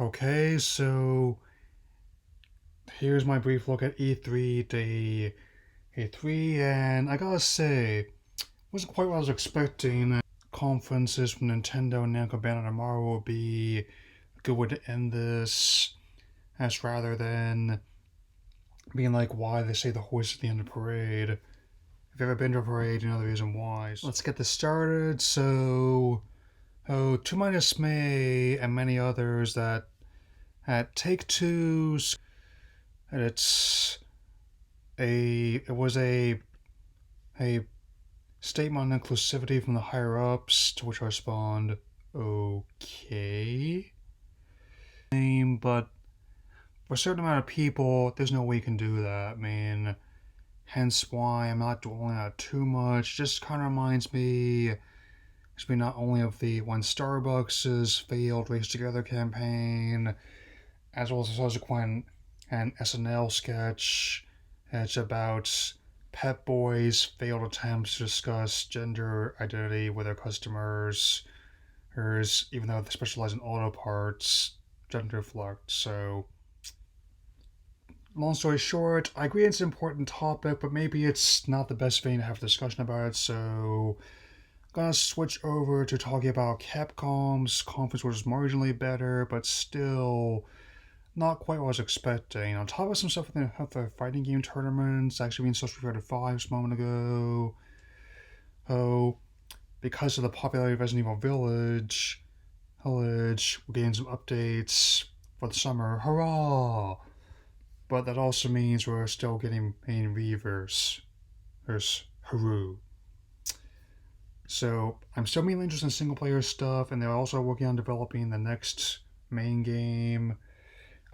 Okay, so here's my brief look at E3 day E3, and I gotta say, wasn't quite what I was expecting. Conferences from Nintendo and Namco Bandai tomorrow would be a good way to end this, as rather than being like why they say the horse at the end of the parade. If you've ever been to a parade, you know the reason why. So let's get this started. To my dismay and many others, that at Take-Two's, it's it was a statement on inclusivity from the higher ups, to which I respond, okay. But for a certain amount of people, there's no way you can do that. I mean, hence why I'm not dwelling on it too much. Just kind of reminds me, not only of the when Starbucks' failed Race Together campaign, as well as the subsequent and SNL sketch. It's about Pep Boys' failed attempts to discuss gender identity with their customers, even though they specialize in auto parts, gender fluct. So, long story short, I agree it's an important topic, but maybe it's not the best vein to have a discussion about it. So, I'm gonna switch over to talking about Capcom's conference, which is marginally better, but still not quite what I was expecting. On top of some stuff with the fighting game tournaments, actually being Street Fighter 5 just a moment ago. Oh, because of the popularity of Resident Evil Village, we're getting some updates for the summer. Hurrah! But that also means we're still getting main reavers. There's Haru. So I'm still mainly interested in single player stuff, and they're also working on developing the next main game.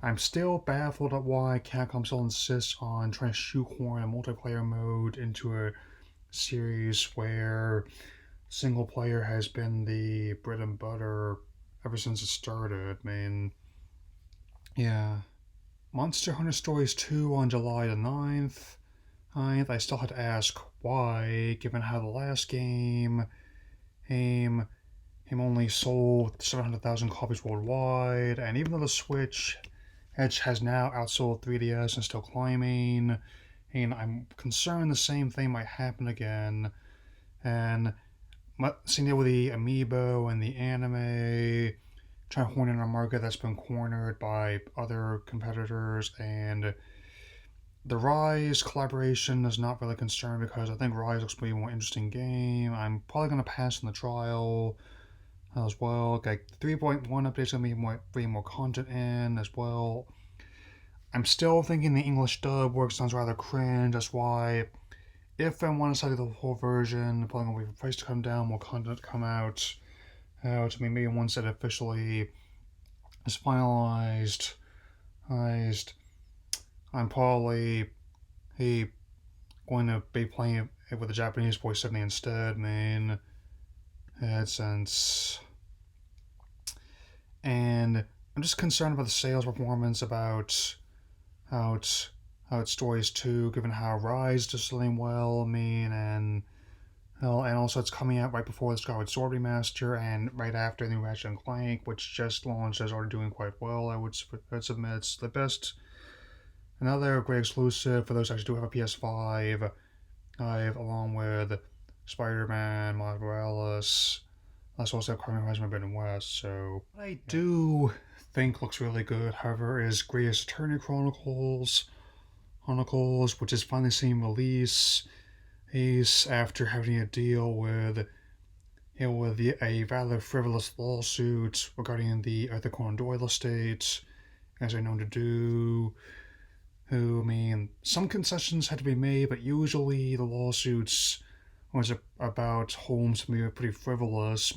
I'm still baffled at why Capcom still insists on trying to shoehorn a multiplayer mode into a series where single player has been the bread and butter ever since it started. I mean, yeah. Monster Hunter Stories 2 on July the 9th. I still had to ask why, given how the last game aim only sold 700,000 copies worldwide, and even though the Switch Edge has now outsold 3DS and still climbing, and I'm concerned the same thing might happen again. And seeing it with the amiibo and the anime, trying to horn in a market that's been cornered by other competitors, and the Rise collaboration is not really concerned because I think Rise looks to be a more interesting game. I'm probably going to pass on the trial as well. Like 3.1 updates going to be bringing more content in as well. I'm still thinking the English dub work sounds rather cringe. That's why, if I want to study the whole version, probably going to wait for price to come down, more content to come out. I mean, maybe once it officially is finalized, I'm probably going to be playing it with the Japanese voice suddenly instead, man. AdSense. And I'm just concerned about the sales performance, about how it's Stories 2, given how Rise is selling well, and also it's coming out right before the Skyward Sword remaster and right after the new Ratchet and Clank, which just launched, is already doing quite well. I would submit it's the best. Another great exclusive for those who actually do have a PS5, along with Spider-Man, Miles Morales. That's also Carmen Horizon Forbidden West. So what I do think looks really good, however, is Greatest Attorney Chronicles, which is finally seeing release. After having to deal with a rather frivolous lawsuit regarding the Arthur Conan Doyle estate, as they're known to do. Some concessions had to be made, but usually the lawsuits was about homes being pretty frivolous.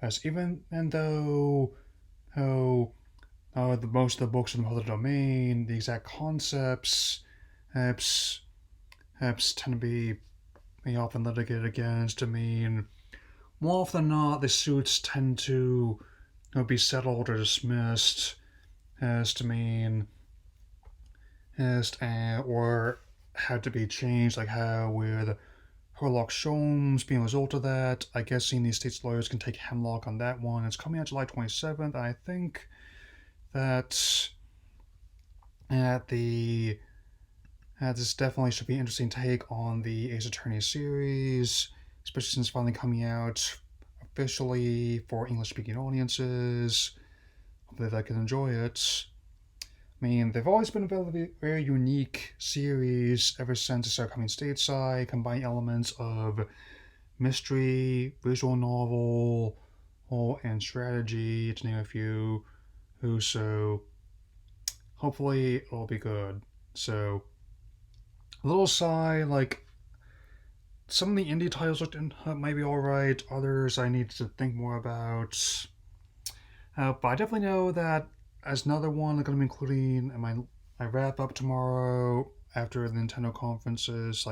As even and though most of the books in the public domain, the exact concepts perhaps tend to be often litigated against. More often than not, the suits tend to be settled or dismissed or had to be changed, like how with Horlock Sholmes being a result of that. I guess seeing these states lawyers can take Hemlock on that one. It's coming out July 27th. I think that this definitely should be an interesting take on the Ace Attorney series, especially since it's finally coming out officially for English-speaking audiences. Hopefully they can enjoy it. I mean, they've always been a very unique series ever since it started coming stateside, combining elements of mystery, visual novel, and strategy, to name a few. So hopefully it'll be good. So a little sigh, like some of the indie titles might be alright, others I need to think more about. But I definitely know that as another one I'm going to be including in my wrap up tomorrow after the Nintendo conferences, it's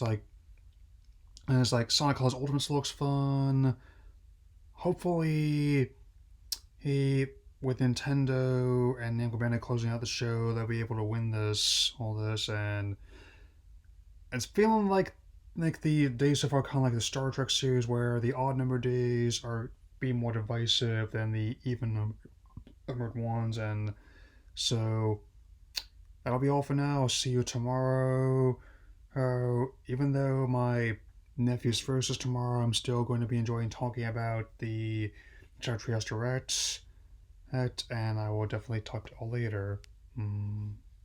like Sonic Colors Ultimate looks fun. Hopefully, with Nintendo and Namco Bandai closing out the show, they'll be able to win all this, and it's feeling like the days so far kind of like the Star Trek series, where the odd number days are being more divisive than the even numbered ones, and so that'll be all for now. I'll see you tomorrow. Even though my nephew's first is tomorrow, I'm still going to be enjoying talking about the Trios Direct, and I will definitely talk to you all later.